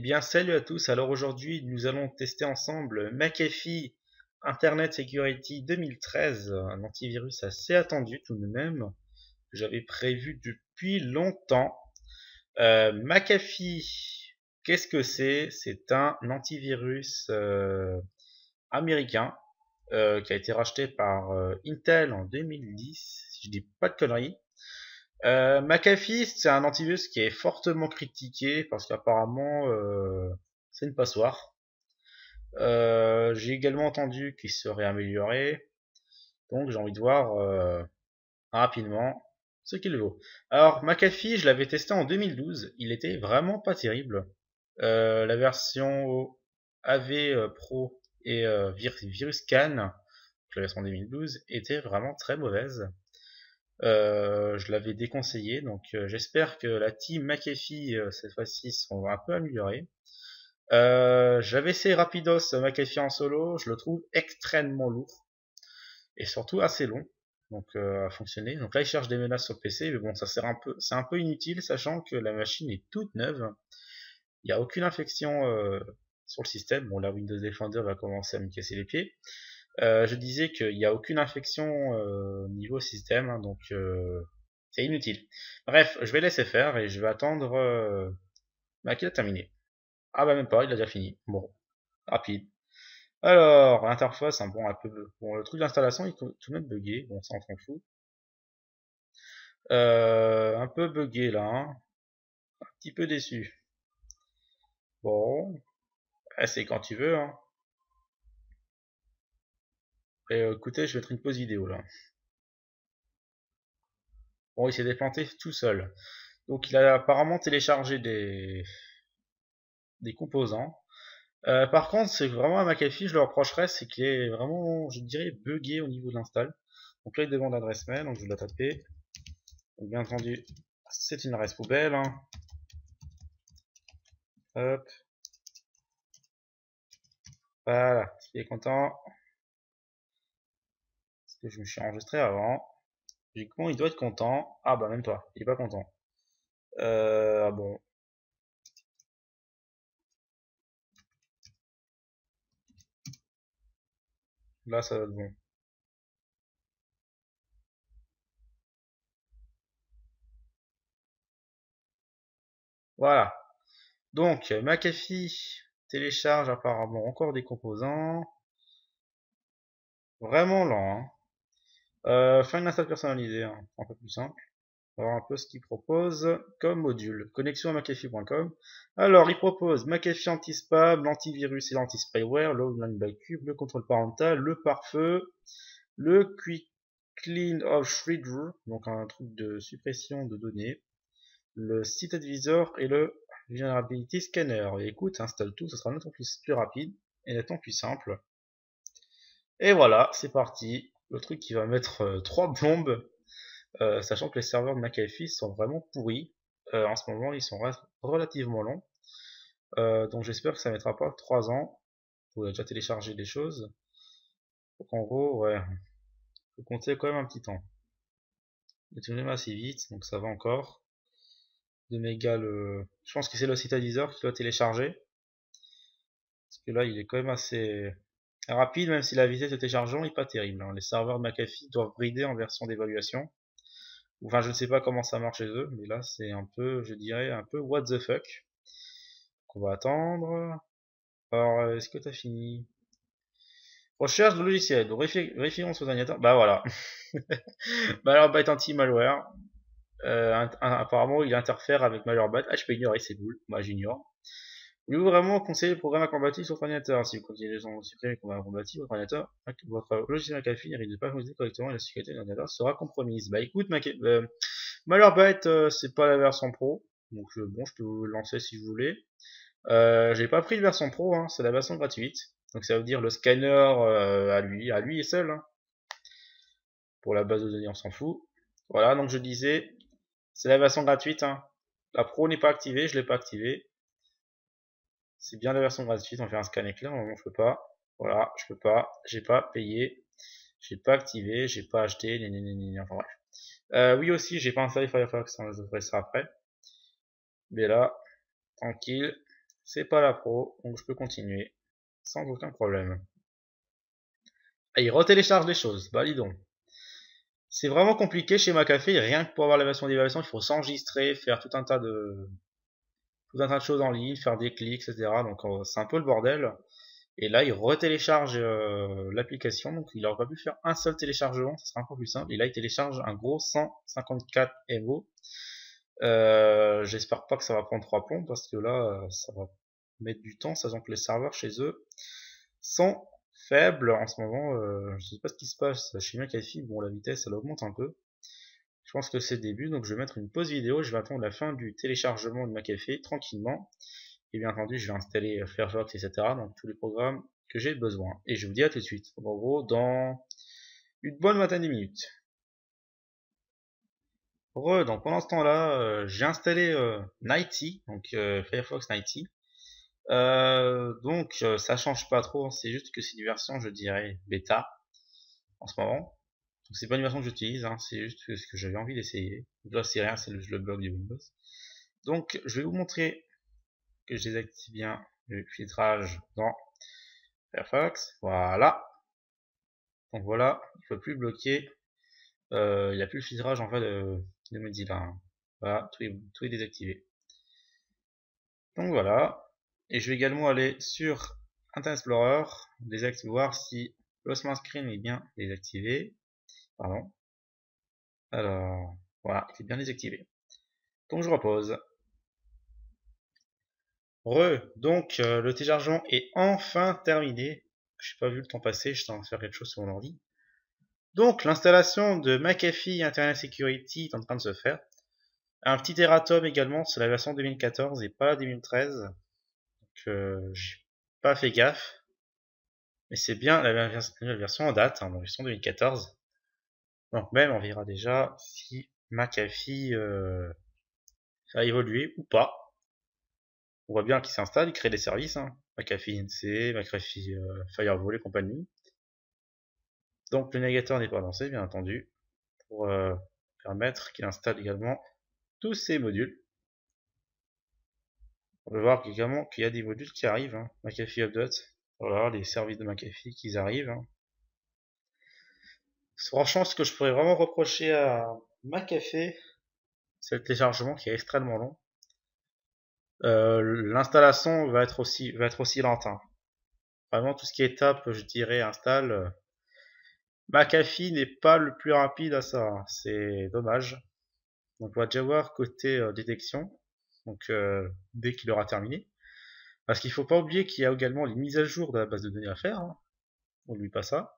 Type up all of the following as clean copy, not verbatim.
Bien, salut à tous. Alors aujourd'hui, nous allons tester ensemble McAfee Internet Security 2013, un antivirus assez attendu tout de même, que j'avais prévu depuis longtemps. McAfee, qu'est-ce que c'est? C'est un antivirus américain qui a été racheté par Intel en 2010, si je dis pas de conneries. McAfee, c'est un antivirus qui est fortement critiqué parce qu'apparemment c'est une passoire. J'ai également entendu qu'il serait amélioré, donc j'ai envie de voir rapidement ce qu'il vaut. Alors McAfee, je l'avais testé en 2012, il était vraiment pas terrible. La version AV Pro et VirusScan, la version 2012, était vraiment très mauvaise. Je l'avais déconseillé, donc j'espère que la team McAfee cette fois-ci sont un peu améliorés. J'avais essayé Rapidos McAfee en solo, je le trouve extrêmement lourd et surtout assez long, donc à fonctionner. Donc là il cherche des menaces sur le PC, mais bon ça sert un peu, c'est un peu inutile sachant que la machine est toute neuve. Il n'y a aucune infection sur le système. Bon là Windows Defender va commencer à me casser les pieds. Je disais qu'il n'y a aucune infection niveau système, hein, donc c'est inutile. Bref, je vais laisser faire et je vais attendre qu'il a terminé. Ah bah même pas, il a déjà fini. Bon, rapide. Alors, l'interface, hein, bon, bon, le truc d'installation, il est tout de même bugué. Bon, ça on s'en fout. Un peu bugué là, hein. Un petit peu déçu. Bon, c'est quand tu veux, hein. Et écoutez, je vais mettre une pause vidéo là. Bon, il s'est déplanté tout seul. Donc il a apparemment téléchargé des composants. Par contre, c'est vraiment à McAfee, je le reprocherais, c'est qu'il est vraiment, je dirais, bugué au niveau de l'install. Donc là, il demande l'adresse mail, donc je vais la taper. Donc, bien entendu, c'est une adresse poubelle, hein. Hop, voilà, il est content. Parce que je me suis enregistré avant. Logiquement, il doit être content. Ah bah même toi, il est pas content. Ah bon. Là, ça va être bon. Voilà. Donc, McAfee télécharge apparemment encore des composants. Vraiment lent, hein. Faire une install personnalisée, hein, un peu plus simple. On va voir un peu ce qu'il propose comme module. Connexion à McAfee.com. Alors, il propose McAfee anti-spam, l'antivirus et l'anti-spyware, le online backup, le contrôle parental, le pare-feu, le quick clean of shredder, donc un truc de suppression de données, le site advisor et le vulnerability scanner. Et écoute, installe tout, ce sera nettement plus rapide et nettement plus simple. Et voilà, c'est parti. Le truc qui va mettre 3 bombes, sachant que les serveurs de McAfee sont vraiment pourris. En ce moment, ils sont relativement longs. Donc j'espère que ça mettra pas 3 ans. Vous avez déjà téléchargé des choses. Donc en gros, ouais, faut compter quand même un petit temps. Il est tout de même assez vite, donc ça va encore. De méga je pense que c'est le site advisor qui doit télécharger. Parce que là, il est quand même assez rapide, même si la vitesse de téléchargement est pas terrible, hein. Les serveurs de McAfee doivent brider en version d'évaluation. Enfin, je ne sais pas comment ça marche chez eux, mais là, c'est un peu, je dirais, un peu what the fuck. Donc, on va attendre. Alors, est-ce que tu as fini? Recherche de logiciels. Donc, vérifions sur ordinateur. Bah voilà. Malwarebyte anti-malware. Apparemment, il interfère avec Malwarebyte. Ah, je peux ignorer, c'est cool. Moi, j'ignore. Voulez-vous vraiment conseiller le programme informatique sur votre ordinateur? Si vous continuez à supprimer le programme informatique, votre logiciel McAfee risque de ne pas fonctionner correctement et la sécurité de l'ordinateur sera compromise. Bah écoute, Malwarebyte, c'est pas la version pro. Donc bon, je peux vous le lancer si vous voulez. J'ai pas pris de version pro, hein, c'est la version gratuite. Donc ça veut dire le scanner à lui et seul, hein. Pour la base de données, on s'en fout. Voilà, donc je disais, c'est la version gratuite, hein. La pro n'est pas activée, je l'ai pas activée. C'est bien la version gratuite, on fait un scan éclair, non, je peux pas. Voilà, je peux pas, j'ai pas payé, j'ai pas activé, j'ai pas acheté, enfin bref. Oui aussi, j'ai pas installé Firefox, hein, je ferai ça après. Mais là, tranquille, c'est pas la pro, donc je peux continuer sans aucun problème. Et il retélécharge les choses, bah dis donc. C'est vraiment compliqué chez McAfee, rien que pour avoir la version d'évaluation, il faut s'enregistrer, faire tout un tas de choses en ligne, faire des clics, etc. Donc c'est un peu le bordel. Et là, il retélécharge l'application, donc il n'aurait pas pu faire un seul téléchargement, ça serait encore plus simple. Et là, il télécharge un gros 154 MO. J'espère pas que ça va prendre 3 plombs, parce que là, ça va mettre du temps, sachant que les serveurs chez eux sont faibles en ce moment. Je sais pas ce qui se passe chez McAfee, bon, la vitesse, elle augmente un peu. Je pense que c'est le début, donc je vais mettre une pause vidéo, je vais attendre la fin du téléchargement de McAfee tranquillement. Et bien entendu, je vais installer Firefox, etc. Donc tous les programmes que j'ai besoin. Et je vous dis à tout de suite. En gros, dans une bonne vingtaine de minutes. Donc pendant ce temps-là, j'ai installé Nighty, donc Firefox Nighty. Donc ça change pas trop, c'est juste que c'est une version, je dirais, bêta en ce moment. Donc c'est pas une version que j'utilise, hein, c'est juste ce que j'avais envie d'essayer. Donc là c'est rien, c'est le blog de Windows. Donc je vais vous montrer que je désactive bien le filtrage dans Firefox. Voilà. Donc voilà, il ne peut plus bloquer. Il n'y a plus le filtrage en fait de Mozilla. Voilà, tout est désactivé. Donc voilà. Et je vais également aller sur Internet Explorer, voir si Lost Screen est bien désactivé. Pardon. Alors, voilà, il est bien désactivé. Donc je repose. Donc le téléchargement est enfin terminé. Je n'ai pas vu le temps passer, je suis en train de faire quelque chose sur mon ordi. Donc l'installation de McAfee Internet Security est en train de se faire. Un petit erratum également, c'est la version 2014 et pas la 2013. Donc j'ai pas fait gaffe. Mais c'est bien la version en date, hein, la version 2014. Donc même on verra déjà si McAfee a évolué ou pas. On voit bien qu'il s'installe, il crée des services, hein. McAfee INC, McAfee Firewall et compagnie. Donc le navigateur n'est pas lancé, bien entendu, pour permettre qu'il installe également tous ces modules. On peut voir également qu'il y a des modules qui arrivent, hein. McAfee Update, voilà, les services de McAfee qui arrivent, hein. Franchement, ce que je pourrais vraiment reprocher à McAfee, c'est le téléchargement qui est extrêmement long. L'installation va être aussi lente, hein. Vraiment, tout ce qui est étape, je dirais, installe. McAfee n'est pas le plus rapide à ça, hein. C'est dommage. Donc on va déjà voir côté détection, donc dès qu'il aura terminé. Parce qu'il ne faut pas oublier qu'il y a également les mises à jour de la base de données à faire, hein. On n'oublie pas ça.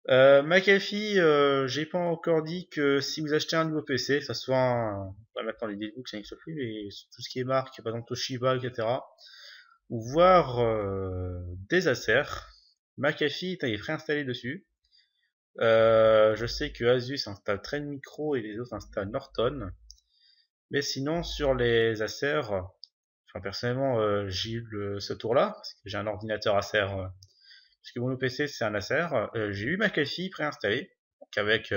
McAfee, j'ai pas encore dit que si vous achetez un nouveau PC, que ce soit maintenant les Dellbooks, ça n'existe plus, mais tout ce qui est marque, par exemple Toshiba, etc., ou voir des Acer, McAfee est préinstallé dessus. Je sais que Asus installe Trend Micro et les autres installent Norton. Mais sinon, sur les Acer, enfin personnellement, j'ai eu ce tour-là, parce que j'ai un ordinateur Acer, parce que mon PC c'est un Acer. J'ai eu McAfee préinstallé, donc avec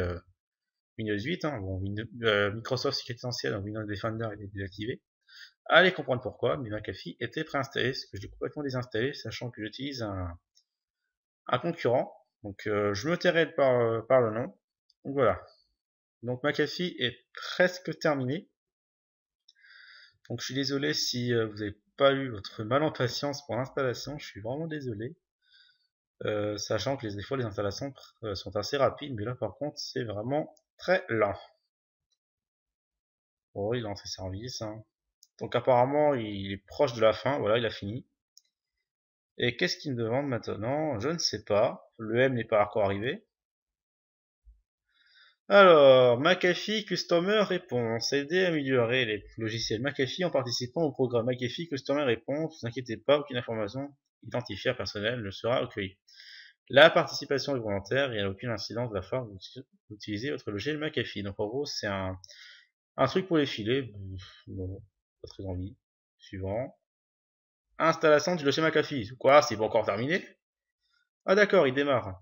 Windows 8, hein, bon, Microsoft Security Essential, donc Windows Defender il est désactivé. Allez comprendre pourquoi, mais McAfee était préinstallé, ce que je l'ai complètement désinstallé, sachant que j'utilise un concurrent. Donc je me tairai par le nom. Donc voilà. Donc McAfee est presque terminé. Donc je suis désolé si vous n'avez pas eu votre mal en patience pour l'installation, je suis vraiment désolé. Sachant que des fois les installations sont assez rapides, mais là par contre c'est vraiment très lent. Bon, il lance ses services, hein. Donc apparemment il est proche de la fin, voilà, il a fini. Et qu'est-ce qu'il me demande maintenant? Je ne sais pas, le M n'est pas encore arrivé. Alors, McAfee Customer Réponse. Aider à améliorer les logiciels McAfee en participant au programme McAfee Customer Réponse. Ne vous inquiétez pas, aucune information identifiée personnelle ne sera recueillie. La participation est volontaire et il n'y a aucune incidence de la part d'utiliser votre logiciel McAfee. Donc en gros, c'est un truc pour les filets. Non, pas très envie. Suivant. Installation du logiciel McAfee. Quoi? C'est pas encore terminé? Ah d'accord, il démarre.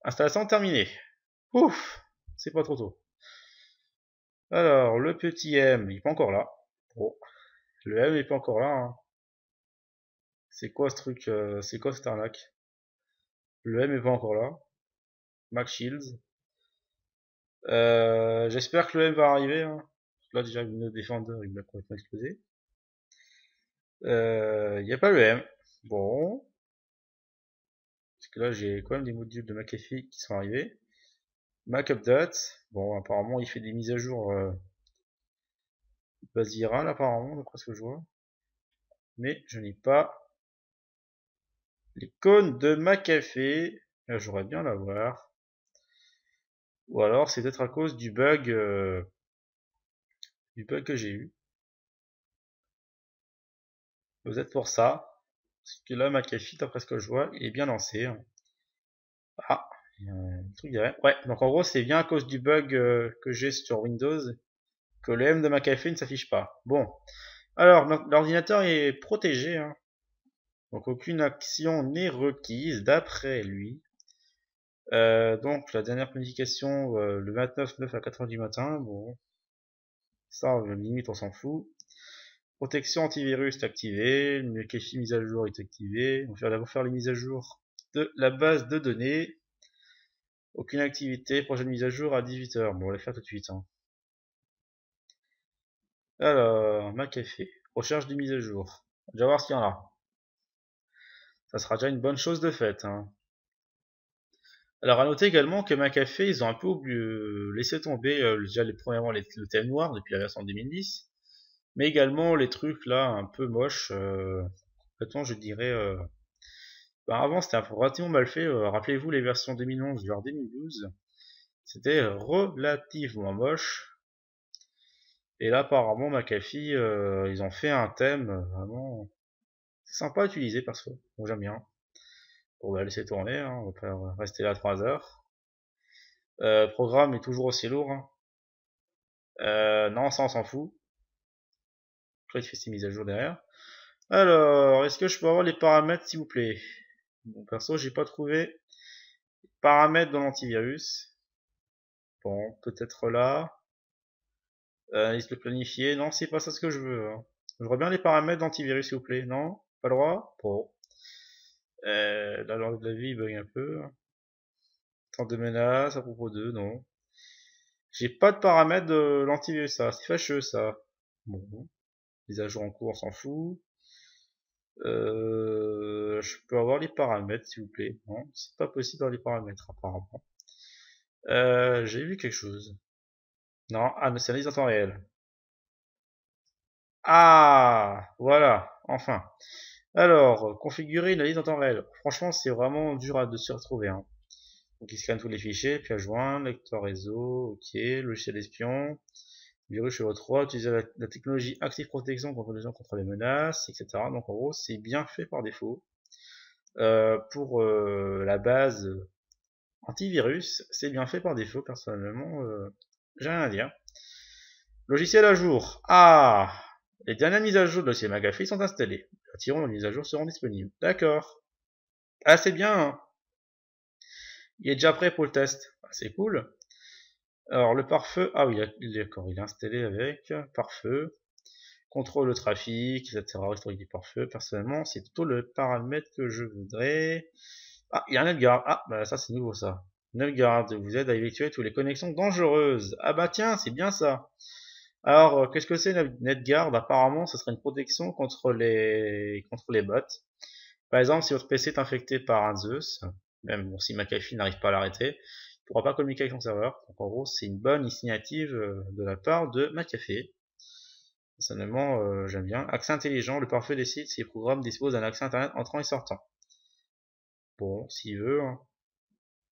Installation terminée. Ouf! C'est pas trop tôt. Alors, le petit M, il n'est pas encore là. Bon, le M n'est pas encore là, hein. C'est quoi ce truc, c'est quoi cette arnaque? Le M est pas encore là. Mac Shields. J'espère que le M va arriver, hein. Là déjà le Defender il a complètement explosé. Il n'y a pas le M. Bon. Parce que là j'ai quand même des modules de McAfee qui sont arrivés. Mac Update. Bon apparemment il fait des mises à jour base virale apparemment d'après ce que je vois. Mais je n'ai pas l'icône de McAfee. Là j'aurais bien l'avoir. Ou alors c'est peut-être à cause du bug que j'ai eu. Peut-être pour ça. Parce que là McAfee d'après ce que je vois il est bien lancé. Ah, il y a un truc derrière. Ouais, donc en gros c'est bien à cause du bug que j'ai sur Windows que le M de McAfee ne s'affiche pas. Bon, alors l'ordinateur est protégé, hein. Donc aucune action n'est requise d'après lui. Donc la dernière planification le 29/9 à 4h du matin. Bon, ça limite on s'en fout. Protection antivirus est activée, le McAfee mise à jour est activé. On va d'abord faire les mises à jour de la base de données. Aucune activité, prochaine mise à jour à 18h. Bon, on va les faire tout de suite, hein. Alors, McAfee, recherche de mise à jour. On va déjà voir s'il y en a. Ça sera déjà une bonne chose de faite, hein. Alors, à noter également que McAfee, ils ont un peu laissé tomber déjà premièrement le thème noir depuis la version 2010, mais également les trucs là un peu moches. Complètement, je dirais. Avant, c'était relativement mal fait. Rappelez-vous les versions 2011 voire 2012, c'était relativement moche. Et là, apparemment, McAfee, ils ont fait un thème vraiment sympa à utiliser perso. Bon, j'aime bien. On va laisser tourner, hein, on va pas rester là 3 heures. Programme est toujours aussi lourd, hein. Non, ça on s'en fout. Là, il fait ses mises à jour derrière. Alors, est-ce que je peux avoir les paramètres s'il vous plaît? Bon, perso, j'ai pas trouvé paramètres dans l'antivirus. Bon, peut-être là. Liste de planifier. Non, c'est pas ça ce que je veux, hein. Je vois bien les paramètres d'antivirus s'il vous plaît. Non? Pas le droit? Bon. La langue de la vie bug un peu. Temps de menace à propos d'eux, non. J'ai pas de paramètres de l'antivirus, ça. C'est fâcheux, ça. Bon. Les ajouts en cours, on s'en fout. Je peux avoir les paramètres, s'il vous plaît. Non, c'est pas possible dans les paramètres, apparemment. J'ai vu quelque chose. Non, ah, mais c'est analyse en temps réel. Ah, voilà, enfin. Alors, configurer une analyse en temps réel. Franchement, c'est vraiment dur de se retrouver, hein. Donc, il scanne tous les fichiers, puis à joindre, lecteur réseau, ok, logiciel espion, virus chevaux 3, utiliser la technologie Active Protection contre les menaces, etc. Donc, en gros, c'est bien fait par défaut. Pour la base antivirus, c'est bien fait par défaut, personnellement, j'ai rien à dire. Logiciel à jour. Ah, les dernières mises à jour de dossier McAfee sont installées. Attirons les mises à jour seront disponibles. D'accord. Ah, c'est bien, hein. Il est déjà prêt pour le test. Ah, c'est cool. Alors, le pare-feu. Ah oui, d'accord, il est installé avec pare-feu. Contrôle le trafic, etc. Historique du pare-feu. Personnellement, c'est plutôt le paramètre que je voudrais. Ah, il y a un NetGuard. Ah, bah ça, c'est nouveau, ça. NetGuard vous aide à effectuer toutes les connexions dangereuses. Ah bah tiens, c'est bien ça. Alors, qu'est-ce que c'est NetGuard? Apparemment, ce serait une protection contre les bots. Par exemple, si votre PC est infecté par un Zeus, même bon, si McAfee n'arrive pas à l'arrêter, il ne pourra pas communiquer avec son serveur. Donc en gros, c'est une bonne initiative de la part de McAfee. Personnellement, j'aime bien. Accès intelligent, le pare-feu décide si les programmes disposent d'un accès internet entrant et sortant. Bon, s'il veut, hein.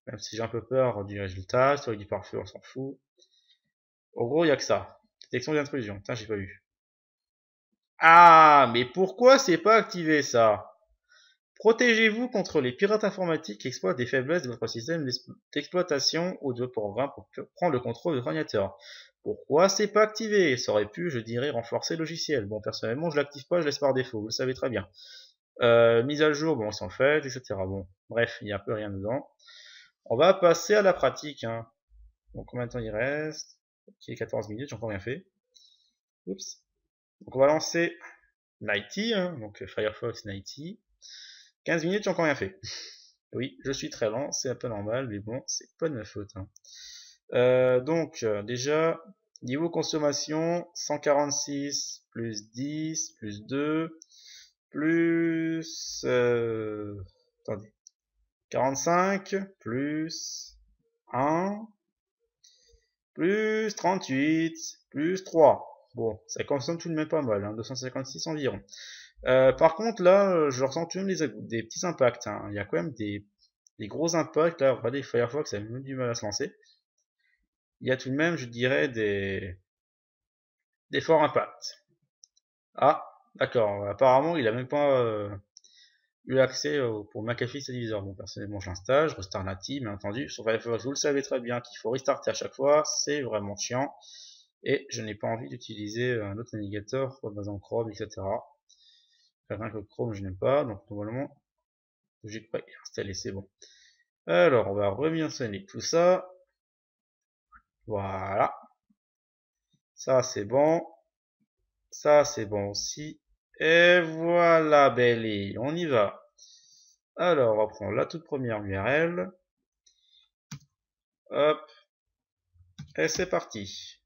Même si j'ai un peu peur du résultat, historique du pare-feu, on s'en fout. En gros, il n'y a que ça. Détection d'intrusion. Putain, j'ai pas vu. Ah, mais pourquoi c'est pas activé ça? Protégez-vous contre les pirates informatiques qui exploitent des faiblesses de votre système d'exploitation ou de programme pour prendre le contrôle de votre ordinateur. Pourquoi c'est pas activé? Ça aurait pu, je dirais, renforcer le logiciel. Bon, personnellement, je l'active pas, je laisse par défaut, vous le savez très bien. Mise à jour, bon, ils sont faites, etc. Bon, bref, il n'y a un peu rien dedans. On va passer à la pratique, hein. Donc, combien de temps il reste? Ok, 14 minutes, j'ai encore rien fait. Oups. Donc, on va lancer Nighty, hein, donc Firefox Nighty. 15 minutes, j'ai encore rien fait. Oui, je suis très lent, c'est un peu normal, mais bon, c'est pas de ma faute. Hein. Donc, déjà, niveau consommation, 146 plus 10 plus 2 plus... attendez. 45 plus 1 plus 38 plus 3. Bon, ça consomme tout de même pas mal, hein, 256 environ. Par contre, là, je ressens tout de même des petits impacts. Hein. Il y a quand même des gros impacts. Là, regardez, Firefox a même du mal à se lancer. Il y a tout de même, je dirais, des forts impacts. Ah, d'accord. Apparemment, il a même pas eu accès pour McAfee Divisor. Bon, personnellement, j'installe, je restart native, bien entendu. Sur Firefox, vous le savez très bien qu'il faut restarter à chaque fois. C'est vraiment chiant. Et je n'ai pas envie d'utiliser un autre navigateur, par exemple Chrome, etc. Rien que Chrome, je n'aime pas. Donc, normalement, j'ai pas installé, c'est bon. Alors, on va rementionner tout ça. Voilà. Ça, c'est bon. Ça, c'est bon aussi. Et voilà, Belly. On y va. Alors, on va prendre la toute première URL. Hop. Et c'est parti.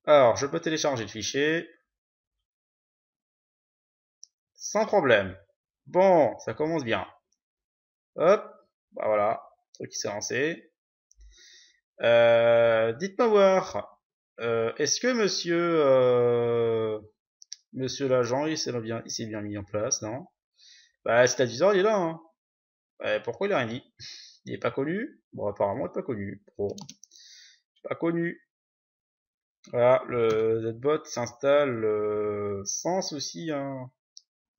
Alors, je peux télécharger le fichier. Sans problème. Bon, ça commence bien. Hop. Bah voilà. Le truc qui s'est lancé. Dites-moi voir. Est-ce que monsieur l'agent, il s'est bien mis en place, non? Bah, cet advisor, il est là, hein. Pourquoi il a rien dit? Il est pas connu? Bon, apparemment, il est pas connu. Bon, pas connu. Voilà, le ZBot s'installe sans souci, hein.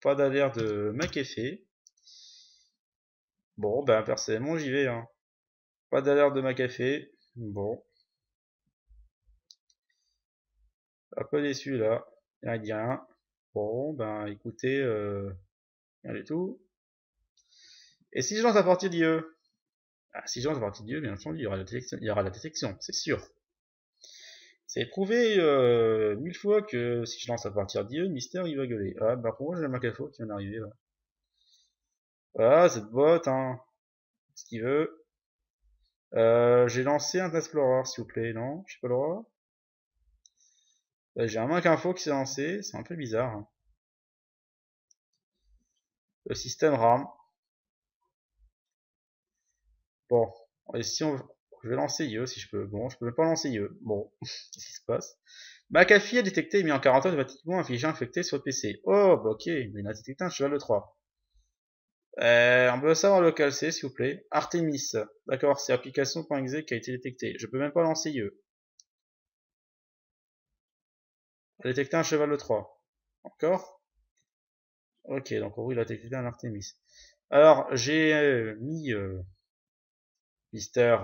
Pas d'alerte de McAfee. Bon, ben, personnellement, j'y vais, hein. Pas d'alerte de McAfee. Bon, un peu déçu, là. Il dit rien. Bon, ben, écoutez, rien du tout. Et si je lance à partir d'IE? Ah, si je lance à partir d'IE, bien entendu, il y aura la détection, c'est sûr. C'est prouvé 1000 fois que si je lance à partir d'IE, Mystère il va gueuler. Ah bah pour moi j'ai le Macafo qui vient d'arriver là. Voilà, cette botte, hein. Ce qu'il veut. J'ai lancé un Explorer s'il vous plaît, non? Je sais pas le droit. J'ai un Mac Info qui s'est lancé, c'est un peu bizarre. Hein. Le système RAM. Bon, et si on... Je vais lancer IE si je peux. Bon, je peux même pas lancer IE. Bon, qu'est-ce qui se passe? McAfee a détecté et mis en quarantaine automatiquement un fichier infecté sur le PC. Oh, bah ok, mais il a détecté un cheval de 3. On veut savoir lequel c'est, s'il vous plaît. Artemis. D'accord, c'est application.exe qui a été détectée. Je peux même pas lancer IE. Il a détecté un cheval de 3. Encore? Ok, donc oui, il a détecté un Artemis. Alors, j'ai mis Mister...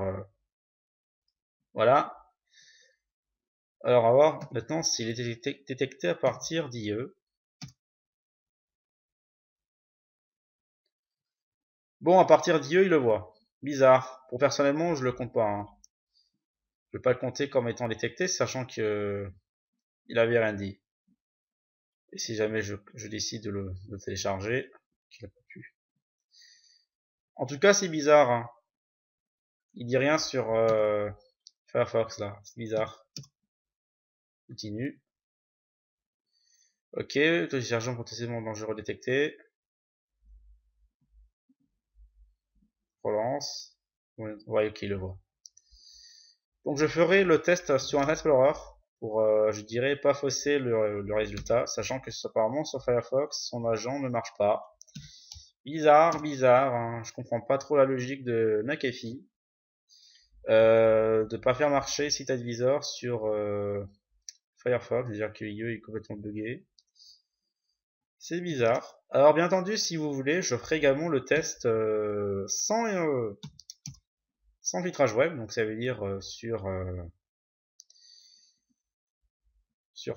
voilà. Alors, on va voir maintenant s'il est détecté à partir d'IE. Bon, à partir d'IE, il le voit. Bizarre. Pour personnellement, je le compte pas. Hein. Je vais pas le compter comme étant détecté, sachant que il avait rien dit. Et si jamais je décide de le télécharger, qu'il a pas pu. En tout cas, c'est bizarre. Hein. Il dit rien sur Firefox là. C'est bizarre. Continue. Ok, téléchargeant potentiellement dangereux détecté. Relance. Ouais, ok, il le voit. Donc je ferai le test sur un Explorer pour, je dirais, pas fausser le résultat, sachant que apparemment sur Firefox, son agent ne marche pas. Bizarre, bizarre, hein. Je comprends pas trop la logique de McAfee. De pas faire marcher SiteAdvisor sur Firefox, c'est-à-dire que IE est complètement buggé. C'est bizarre. Alors bien entendu, si vous voulez, je ferai également le test sans filtrage web, donc ça veut dire sur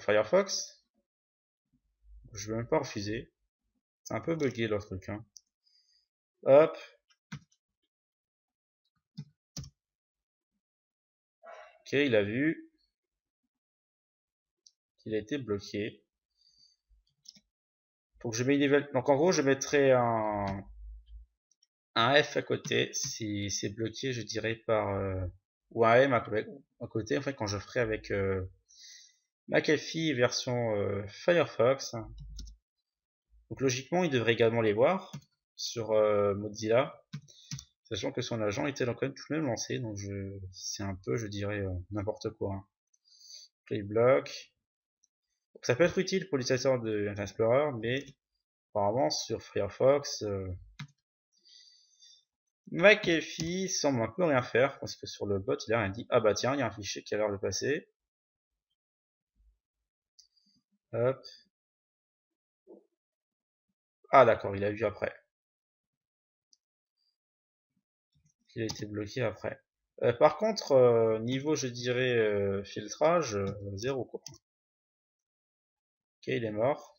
Firefox. Je vais même pas refuser. C'est un peu buggé leur truc. Hein. Hop. Ok, il a vu qu'il a été bloqué. Donc je mets donc en gros je mettrai un F à côté si c'est bloqué, je dirais par ou un M à côté en fait quand je ferai avec McAfee version Firefox. Donc logiquement il devrait également les voir sur Mozilla, sachant que son agent était quand même tout de même lancé, donc c'est un peu je dirais n'importe quoi. Hein. Playblock. Donc, ça peut être utile pour l'utilisateur de Internet Explorer, mais apparemment sur Firefox McAfee semble un peu rien faire parce que sur le bot il a rien dit. Ah bah tiens, il y a un fichier qui a l'air de passer. Hop. Ah d'accord, il a vu après. Il a été bloqué après. Par contre, niveau je dirais filtrage, 0 quoi. Ok, il est mort.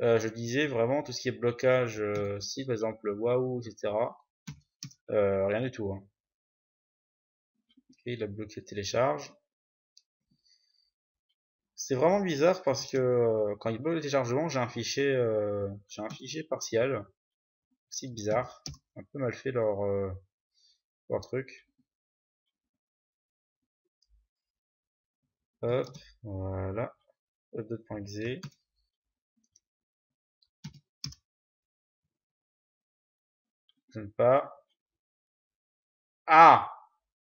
Je disais vraiment tout ce qui est blocage, si par exemple waouh, etc. Rien du tout. Hein. Ok, il a bloqué le télécharge. C'est vraiment bizarre parce que quand il bloque le téléchargement, j'ai un fichier partiel. C'est bizarre. Un peu mal fait leur truc. Hop, voilà. Update.exe. Je ne pas. Ah!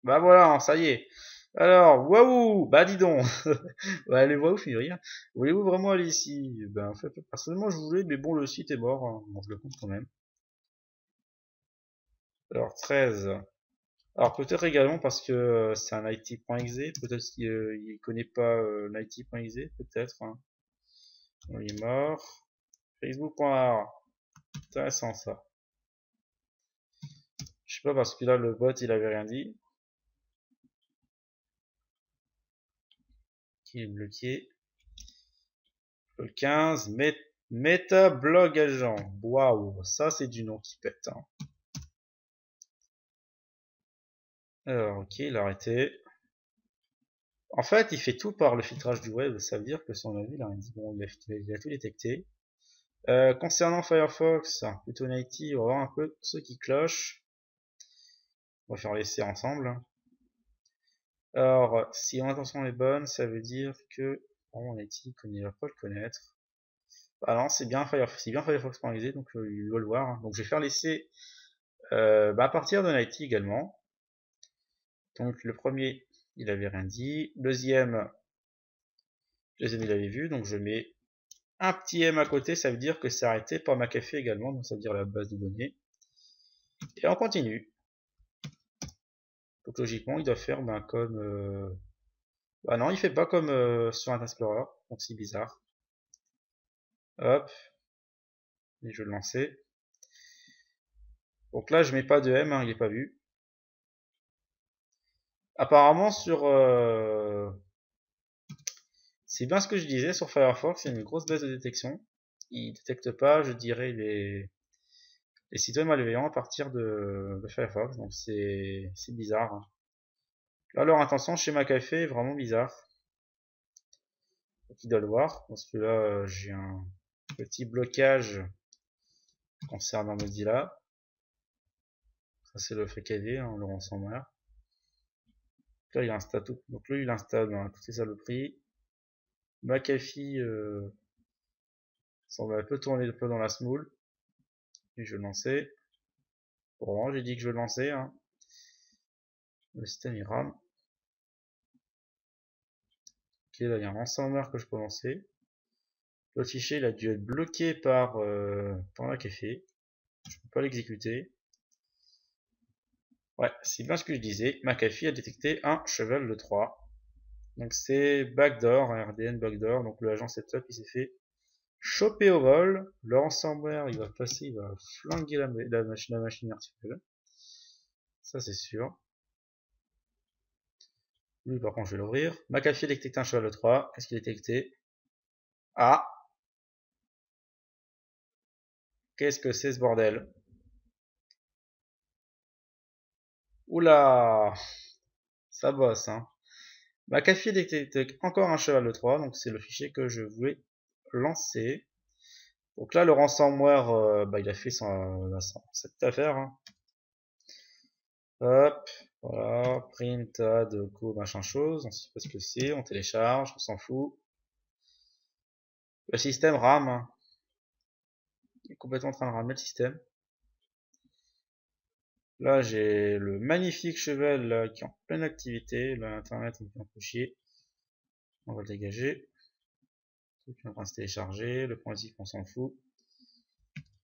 Bah voilà, ça y est. Alors, waouh! Bah dis donc! Bah les waouh, fait rien. Voulez-vous vraiment aller ici? Ben en fait, personnellement je voulais, mais bon, le site est mort. Hein. Bon, je le compte quand même. Alors 13. Alors peut-être également parce que c'est un IT.exe, peut-être qu'il il connaît pas l'IT.exe, peut-être. Hein. Bon, il est mort. Facebook.ar. Intéressant ça. Je sais pas parce que là le bot il avait rien dit. Qui est bloqué. Le 15. Meta blog agent. Waouh, ça c'est du nom qui pète. Hein. Alors ok, il a arrêté. En fait, il fait tout par le filtrage du web, ça veut dire que son avis, il a rien dit. Bon, il a tout détecté. Concernant Firefox, plutôt native, on va voir un peu ceux qui clochent. On va faire l'essai ensemble. Alors, si mon intention est bonne, ça veut dire que bon, native, il va pas le connaître. Ah non, c'est bien Firefox.exe, donc il doit le voir. Hein. Donc je vais faire l'essai à partir de Nighty également. Donc le premier, il avait rien dit. Deuxième, il avait vu, donc je mets un petit M à côté, ça veut dire que c'est arrêté par McAfee également, donc ça veut dire la base de données. Et on continue. Donc logiquement, il doit faire comme... Bah non, il fait pas comme sur Internet Explorer, donc c'est bizarre. Hop, et je vais le lancer. Donc là, je mets pas de M, hein, il est pas vu. Apparemment sur... C'est bien ce que je disais, sur Firefox, il y a une grosse baisse de détection. Il détecte pas, je dirais, les sites web malveillants à partir de Firefox, donc c'est bizarre. Hein. Là, leur intention chez McAfee est vraiment bizarre. Donc il doit le voir, parce que là, j'ai un petit blocage concernant Mozilla. Ça, c'est le FreeKD, hein, le ransomware. Là, il installe tout. Donc lui, il installe toutes ces saloperies. McAfee semble un peu tourner un peu dans la smoule. Et je vais le lancer. Pour le moment, j'ai dit que je vais le lancer. Hein. Le système il rame. Ok, là il y a un ransomware que je peux lancer. Le fichier il a dû être bloqué par McAfee. Je peux pas l'exécuter. Ouais, c'est bien ce que je disais. McAfee a détecté un cheval de 3. Donc c'est backdoor, un RDN backdoor. Donc le agent setup il s'est fait choper au vol. Le ransomware il va passer, il va flinguer la machine virtuelle. Ça c'est sûr. Lui par contre je vais l'ouvrir. McAfee a détecté un cheval de 3. Qu'est-ce qu'il a détecté? Ah! Qu'est-ce que c'est ce bordel? Oula! Ça bosse, hein. McAfee détecte encore un cheval de 3, donc c'est le fichier que je voulais lancer. Donc là, le ransomware, il a fait cette affaire. Hein. Hop, voilà, print, add, co, machin chose, on sait pas ce que c'est, on télécharge, on s'en fout. Le système rame, hein. Il est complètement en train de ramer le système. Là, j'ai le magnifique cheval là, qui est en pleine activité. Là, internet, il me fait un peu chier. On va le dégager. Le truc est en train de se télécharger. Le point zip, on s'en fout.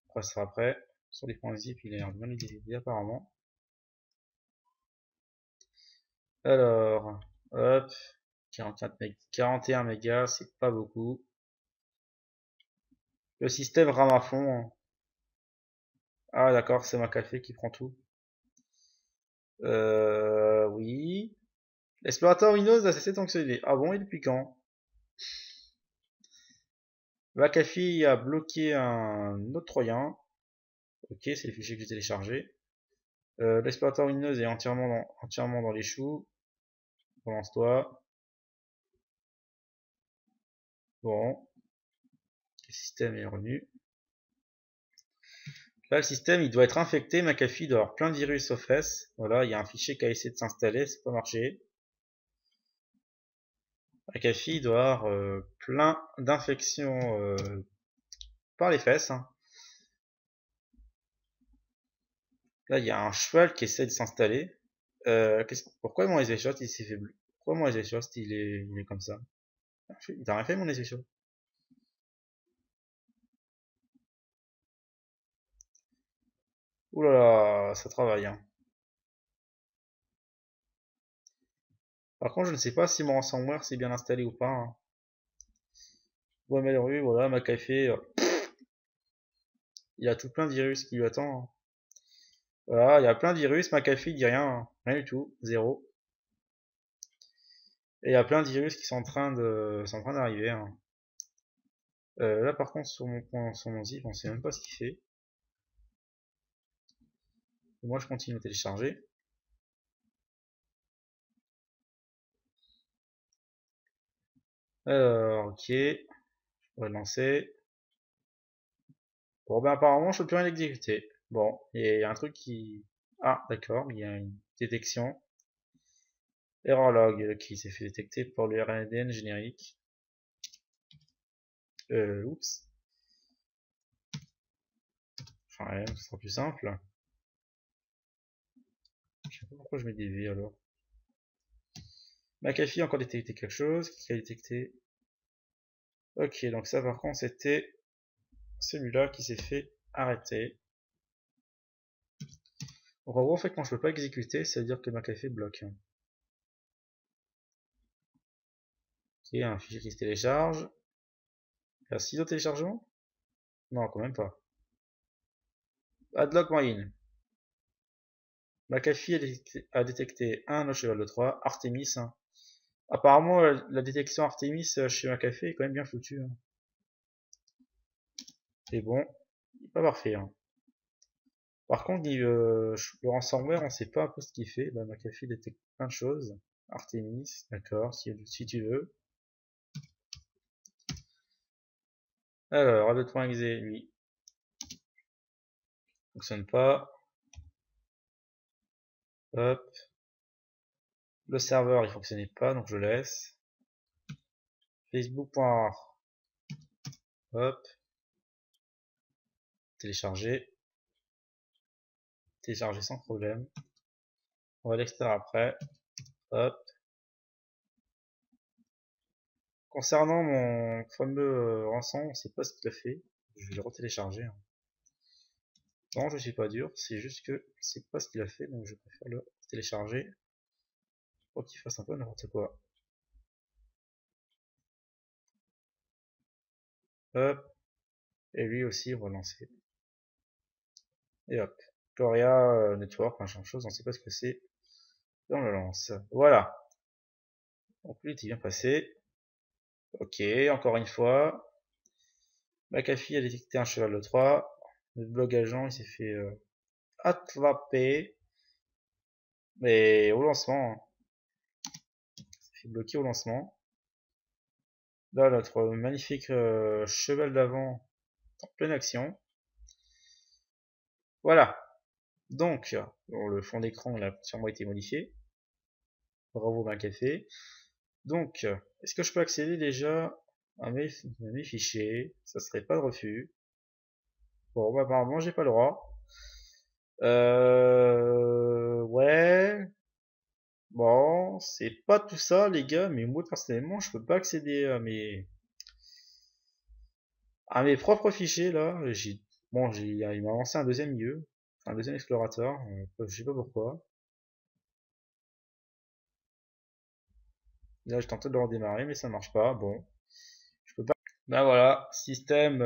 On passera après. Sur les points zip, il est bien utilisé apparemment. Alors, hop, 41 mégas, c'est pas beaucoup. Le système rame à fond. Hein. Ah d'accord, c'est ma café qui prend tout. Oui. L'explorateur Windows a cessé de fonctionner. Ah bon, et depuis quand? McAfee a bloqué un autre troyen. Ok, c'est le fichier que j'ai téléchargé. L'explorateur Windows est entièrement dans les choux. Relance-toi. Bon, le système est revenu. Là, le système, il doit être infecté. McAfee doit avoir plein de virus aux fesses. Voilà, il y a un fichier qui a essayé de s'installer, c'est pas marché. McAfee doit avoir plein d'infections par les fesses. Hein. Là, il y a un cheval qui essaie de s'installer. Pourquoi mon shot il s'est fait bleu? Pourquoi mon shot il est comme ça? Il t'a rien fait mon shot? Ouh là là, ça travaille. Hein. Par contre, je ne sais pas si mon ransomware s'est bien installé ou pas. Hein. Ouais, mais oui, voilà, McAfee, il y a tout plein de virus qui lui attend. Hein. Voilà, il y a plein de virus, McAfee dit rien, hein. Rien du tout, zéro. Et il y a plein de virus qui sont sont en train d'arriver. Hein. Là, par contre, sur mon zip, on sait même pas ce qu'il fait. Et moi, je continue à télécharger. Alors, ok, on va le lancer. Bon, ben apparemment, je peux plus rien exécuter. Bon, il y a un truc qui... Ah, d'accord, il y a une détection. Error log qui s'est fait détecter pour le RNADN générique. Oups. Enfin, ouais, ce sera plus simple. Je sais pas pourquoi je mets des V alors. McAfee a encore détecté quelque chose. Qui a détecté? Ok, donc ça par contre c'était celui-là qui s'est fait arrêter. Donc en gros, en fait, quand je peux pas exécuter, ça veut dire que McAfee bloque. Ok, un fichier qui se télécharge. Il y a 6 autres téléchargements? Non, quand même pas. Adlock moyenne. McAfee a détecté un cheval de 3, Artemis. Hein. Apparemment, la détection Artemis chez McAfee est quand même bien foutue. Hein. C'est bon, il est pas parfait. Hein. Par contre, le ransomware, on sait pas un peu ce qu'il fait. Bah, McAfee détecte plein de choses. Artemis, d'accord, si tu veux. Alors, Adobe.exe, lui, fonctionne pas. Hop. Le serveur, il fonctionnait pas, donc je laisse. Facebook.art. Hop. Télécharger. Télécharger sans problème. On va l'extraire après. Hop. Concernant mon fameux rançon, on sait pas ce qu'il a fait. Je vais le retélécharger. Hein. Non, je suis pas dur, c'est juste que c'est pas ce qu'il a fait, donc je préfère le télécharger pour qu'il fasse un peu n'importe quoi. Hop. Et lui aussi, on va lancer. Et hop. Gloria Network, machin chose, on sait pas ce que c'est. Et on le lance. Voilà. Donc lui, il vient passer. Ok, encore une fois. McAfee a détecté un cheval de 3. Le blog agent, il s'est fait attraper. Mais au lancement, il s'est fait bloquer au lancement. Là, notre magnifique cheval d'avant en pleine action. Voilà. Donc, bon, le fond d'écran il a sûrement été modifié. Bravo café. Donc, est-ce que je peux accéder déjà à mes fichiers? Ça serait pas de refus. Bon, bah, apparemment, j'ai pas le droit. Ouais. Bon, c'est pas tout ça, les gars, mais moi, personnellement, je peux pas accéder à mes propres fichiers, là. Bon, il m'a lancé un deuxième IE, un deuxième explorateur, je sais pas pourquoi. Là, je tentais de le redémarrer, mais ça marche pas. Bon, je peux pas. Ben voilà, système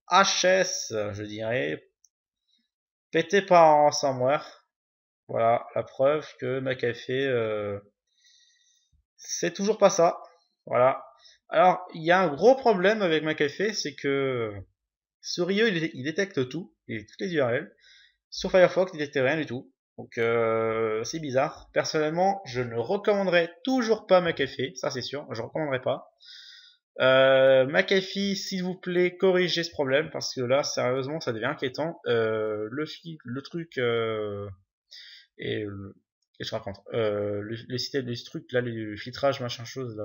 HS, je dirais, pété par un ransomware. Voilà, la preuve que McAfee, c'est toujours pas ça. Voilà. Alors, il y a un gros problème avec McAfee, c'est que sur IE, il détecte tout, toutes les URL. Sur Firefox, il détecte rien du tout. Donc, c'est bizarre. Personnellement, je ne recommanderais toujours pas McAfee, ça c'est sûr, je recommanderais pas. McAfee, s'il vous plaît, corrigez ce problème parce que là, sérieusement, ça devient inquiétant. Le truc et qu'est-ce que je raconte le système des trucs là, le filtrage machin chose,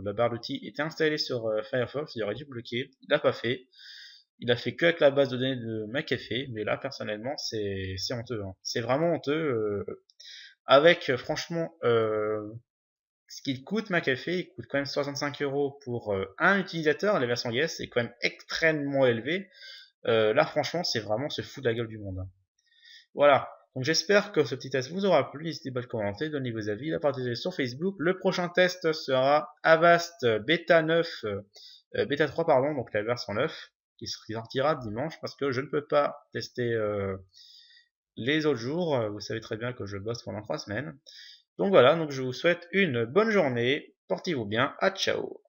la barre d'outils était installée sur Firefox, il aurait dû bloquer, il l'a pas fait. Il a fait que avec la base de données de McAfee, mais là personnellement c'est honteux, hein. C'est vraiment honteux. Avec franchement ce qu'il coûte McAfee, il coûte quand même 65 € pour un utilisateur. La version Yes est quand même extrêmement élevée. Là franchement c'est vraiment se foutre de la gueule du monde, hein. Voilà. Donc j'espère que ce petit test vous aura plu. N'hésitez pas à le commenter, donnez vos avis, la partager sur Facebook. Le prochain test sera Avast Beta 9, Beta 3 pardon, donc la version 9, qui sortira dimanche parce que je ne peux pas tester les autres jours. Vous savez très bien que je bosse pendant 3 semaines. Donc voilà, donc je vous souhaite une bonne journée. Portez-vous bien. À ciao.